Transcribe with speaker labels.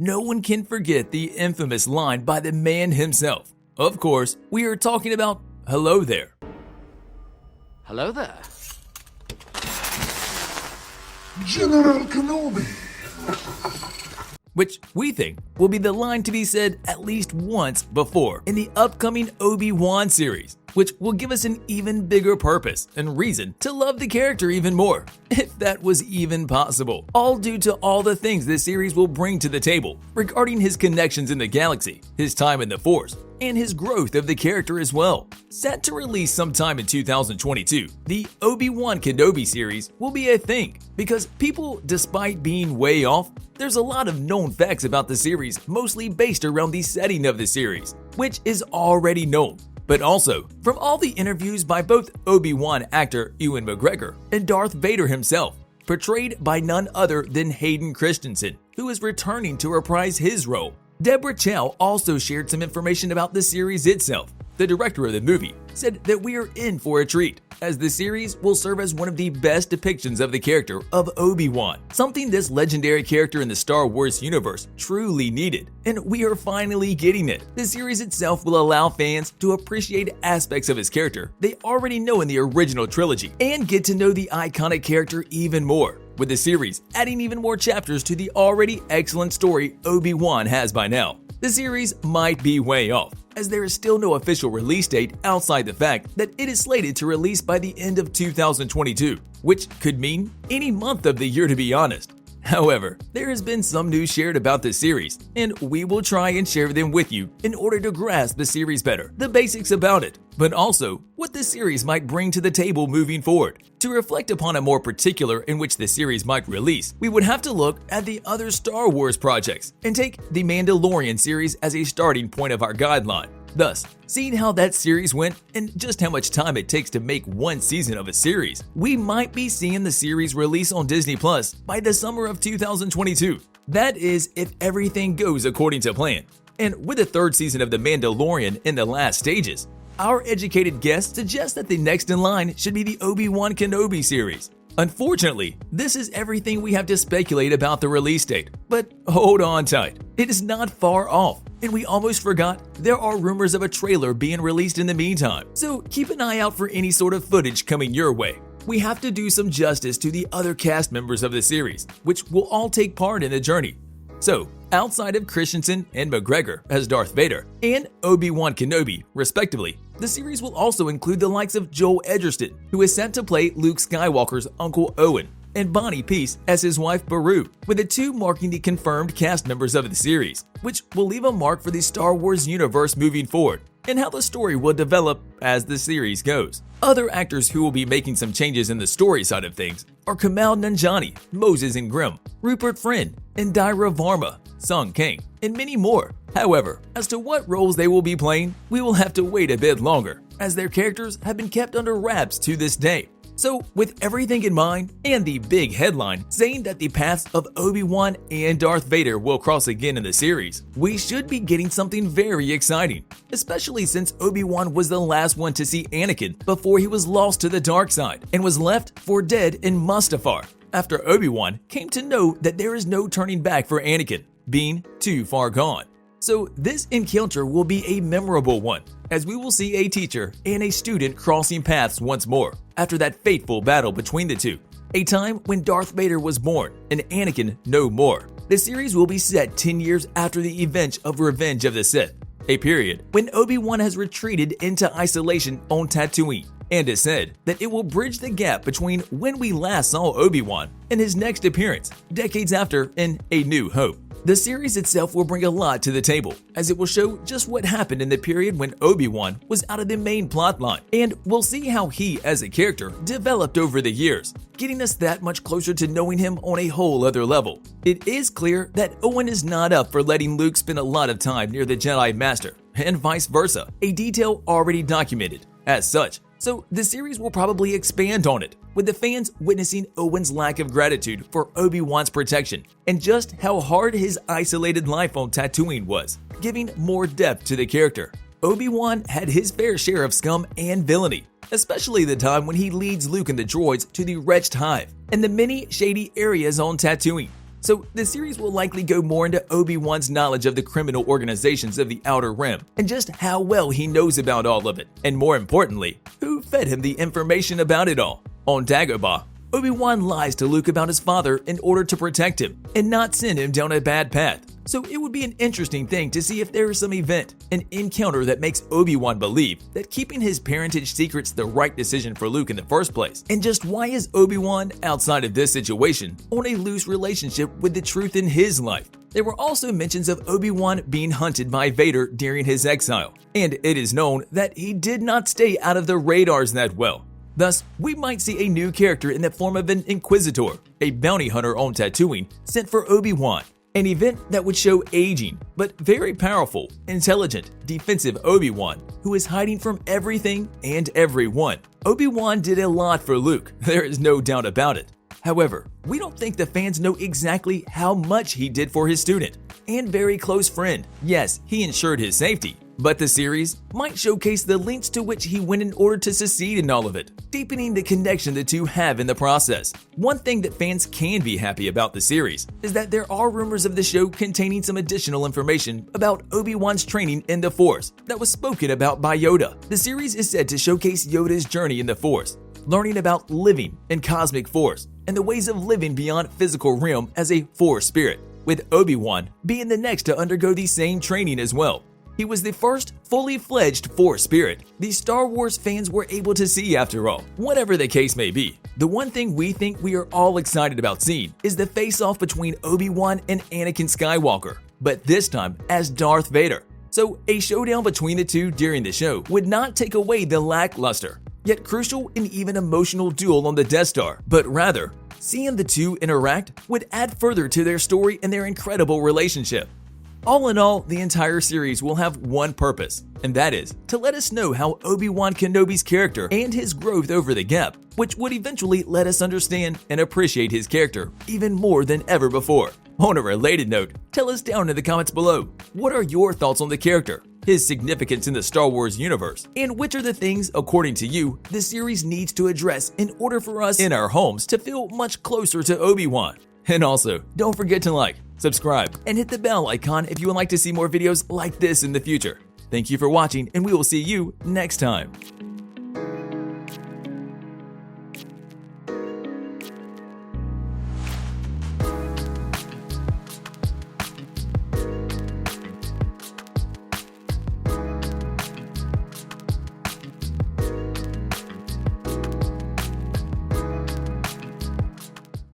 Speaker 1: no one can forget the infamous line by the man himself. Of course, we are talking about "Hello there."
Speaker 2: Hello there.
Speaker 3: General Kenobi.
Speaker 1: Which we think will be the line to be said at least once before in the upcoming Obi-Wan series, which will give us an even bigger purpose and reason to love the character even more, if that was even possible. All due to all the things this series will bring to the table regarding his connections in the galaxy, his time in the Force, and his growth of the character as well. Set to release sometime in 2022, the Obi-Wan Kenobi series will be a thing because people, despite being way off, there's a lot of known facts about the series mostly based around the setting of the series, which is already known. But also, from all the interviews by both Obi-Wan actor Ewan McGregor and Darth Vader himself, portrayed by none other than Hayden Christensen, who is returning to reprise his role. Deborah Chow also shared some information about the series itself. The director of the movie said that we are in for a treat, as the series will serve as one of the best depictions of the character of Obi-Wan, something this legendary character in the Star Wars universe truly needed, and we are finally getting it. The series itself will allow fans to appreciate aspects of his character they already know in the original trilogy, and get to know the iconic character even more, with the series adding even more chapters to the already excellent story Obi-Wan has by now. The series might be way off, as there is still no official release date outside the fact that it is slated to release by the end of 2022, which could mean any month of the year to be honest. However, there has been some news shared about this series, and we will try and share them with you in order to grasp the series better, the basics about it, but also what the series might bring to the table moving forward. To reflect upon a more particular in which the series might release, we would have to look at the other Star Wars projects and take the Mandalorian series as a starting point of our guideline. Thus, seeing how that series went and just how much time it takes to make one season of a series, we might be seeing the series release on Disney Plus by the summer of 2022. That is, if everything goes according to plan. And with the third season of The Mandalorian in the last stages, our educated guess suggests that the next in line should be the Obi-Wan Kenobi series. Unfortunately, this is everything we have to speculate about the release date, but hold on tight. It is not far off, and we almost forgot there are rumors of a trailer being released in the meantime, so keep an eye out for any sort of footage coming your way. We have to do some justice to the other cast members of the series, which will all take part in the journey. So, outside of Christensen and McGregor as Darth Vader and Obi-Wan Kenobi, respectively, the series will also include the likes of Joel Edgerton, who is set to play Luke Skywalker's Uncle Owen, and Bonnie Peace as his wife Beru, with the two marking the confirmed cast members of the series, which will leave a mark for the Star Wars universe moving forward, and how the story will develop as the series goes. Other actors who will be making some changes in the story side of things are Kamal Nanjiani, Moses and Grimm, Rupert Friend, Indira Varma, Sung Kang, and many more. However, as to what roles they will be playing, we will have to wait a bit longer, as their characters have been kept under wraps to this day. So, with everything in mind, and the big headline saying that the paths of Obi-Wan and Darth Vader will cross again in the series, we should be getting something very exciting, especially since Obi-Wan was the last one to see Anakin before he was lost to the dark side and was left for dead in Mustafar, after Obi-Wan came to know that there is no turning back for Anakin, being too far gone. So this encounter will be a memorable one, as we will see a teacher and a student crossing paths once more after that fateful battle between the two, a time when Darth Vader was born and Anakin no more. The series will be set 10 years after the events of Revenge of the Sith, a period when Obi-Wan has retreated into isolation on Tatooine, and is said that it will bridge the gap between when we last saw Obi-Wan and his next appearance, decades after in A New Hope. The series itself will bring a lot to the table, as it will show just what happened in the period when Obi-Wan was out of the main plotline, and we'll see how he as a character developed over the years, getting us that much closer to knowing him on a whole other level. It is clear that Owen is not up for letting Luke spend a lot of time near the Jedi Master, and vice versa, a detail already documented as such. So the series will probably expand on it, with the fans witnessing Owen's lack of gratitude for Obi-Wan's protection and just how hard his isolated life on Tatooine was, giving more depth to the character. Obi-Wan had his fair share of scum and villainy, especially the time when he leads Luke and the droids to the Wretched Hive and the many shady areas on Tatooine. So the series will likely go more into Obi-Wan's knowledge of the criminal organizations of the Outer Rim and just how well he knows about all of it, and more importantly, who fed him the information about it all. On Dagobah, Obi-Wan lies to Luke about his father in order to protect him and not send him down a bad path. So it would be an interesting thing to see if there is some event, an encounter that makes Obi-Wan believe that keeping his parentage secrets the right decision for Luke in the first place. And just why is Obi-Wan, outside of this situation, on a loose relationship with the truth in his life? There were also mentions of Obi-Wan being hunted by Vader during his exile, and it is known that he did not stay out of the radars that well. Thus, we might see a new character in the form of an Inquisitor, a bounty hunter on Tatooine, sent for Obi-Wan. An event that would show aging, but very powerful, intelligent, defensive Obi-Wan, who is hiding from everything and everyone. Obi-Wan did a lot for Luke, there is no doubt about it. However, we don't think the fans know exactly how much he did for his student and very close friend. Yes, he ensured his safety, but the series might showcase the lengths to which he went in order to succeed in all of it, deepening the connection the two have in the process. One thing that fans can be happy about the series is that there are rumors of the show containing some additional information about Obi-Wan's training in the Force that was spoken about by Yoda. The series is said to showcase Yoda's journey in the Force, learning about living in cosmic Force and the ways of living beyond physical realm as a Force spirit, with Obi-Wan being the next to undergo the same training as well. He was the first fully fledged Force spirit the Star Wars fans were able to see after all. Whatever the case may be, the one thing we think we are all excited about seeing is the face-off between Obi-Wan and Anakin Skywalker, but this time as Darth Vader. So a showdown between the two during the show would not take away the lackluster, yet crucial and even emotional duel on the Death Star, but rather, seeing the two interact would add further to their story and their incredible relationship. All in all, the entire series will have one purpose, and that is to let us know how Obi-Wan Kenobi's character and his growth over the gap, which would eventually let us understand and appreciate his character even more than ever before. On a related note, tell us down in the comments below, what are your thoughts on the character, his significance in the Star Wars universe, and which are the things, according to you, the series needs to address in order for us in our homes to feel much closer to Obi-Wan? And also, don't forget to like, subscribe, and hit the bell icon if you would like to see more videos like this in the future. Thank you for watching, and we will see you next time.